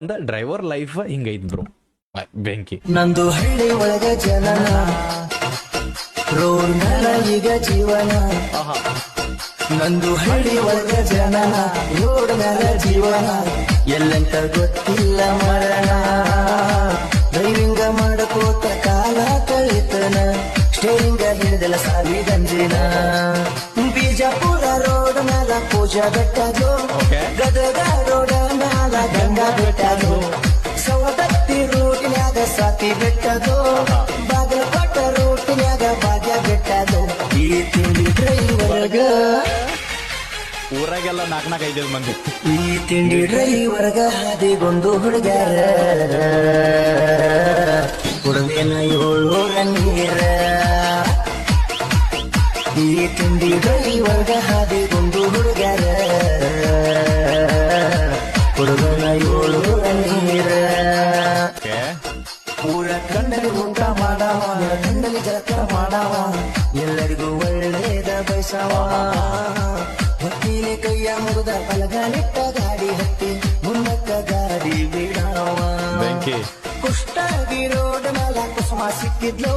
Driver life ಹಿಂಗೈತ್ bro. ಬೆಂಕಿ. ನಂದು ಹಳ್ಳಿ ಒಳಗ ಜನನ, ರೋಡ್ ಮ್ಯಾಲ ಈಗ ಜೀವನ. ನಂದು ಹಳ್ಳಿ ಒಳಗ ಜನನ, ರೋಡ್ ಮ್ಯಾಲ ಜೀವನ. ಎಲ್ಲಂತ ಗೊತ್ತಿಲ್ಲ ಮರಣ, ಡ್ರೈವಿಂಗ ಮಾಡಕೋತ ಕಾಲ ಕಳಿತನ. ಸ್ಟೇರಿಂಗ ಹಿಡಿದಲ್ಲ ಸಾವಿ ಗಂಜಿನ. ಬಿಜಾಪುರ ರೋಡ್ ಮ್ಯಾಲ ಪೂಜಾ ಬೆಟ್ಟದು, ಗದಗ ರೋಡ್ ಮ್ಯಾಲ ಗಂಗಾ ಬೆಟ್ಟದು. ಸವದತ್ತಿ ರೂಟಿನ್ಯಾಗ ಸಾತಿ ಬೆಟ್ಟದು, ಬಾಗಲಕೋಟ ರೂಟಿನ್ಯಾಗ ಭಾಗ್ಯ ಬೆಟ್ಟದು. ಈ ತಿಂಡಿ ಡ್ರೈವರ್ಗ ಊರಾಗೆಲ್ಲ 4-5 ಮಂದಿ. ಈ ತಿಂಡಿ ಡ್ರೈವರ್ಗ ಹಾದಿಗೊಂದು ಹುಡುಗ್ಯಾರ, ಹುಡುಗನ 7 ನೀರ. ಈ ತಿಂಡಿ ಡ್ರೈವರ್ಗ ಹಾದಿಗೊಂದು ಹುಡುಗ್ಯಾರ, ಹುಡುಗನ 7 ನೀರ. ಊರ ಕಂಡಲಿ ಊಟ ಮಾಡವ, ಕಂಡಲಿ ಜಳಕ ಮಾಡವ, ಎಲ್ಲರಿಗೂ ಒಳ್ಳೆಯದ ಬಯಸವ. ಹೊತ್ತಿನ ಕೈಯ ಮುಗಿದ ಪಲಗಲಿಟ್ಟ ಗಾಡಿ ಹತ್ತಿ ಮುನ್ನಕ್ಕ ಗಾಡಿ ಬಿಡವ. ಬೆಂಕಿ. ಕುಷ್ಟಾಗಿ ರೋಡ್ ಮೇಲೆ ಕುಸುಮ ಸಿಕ್ಕಿದ್ಲು.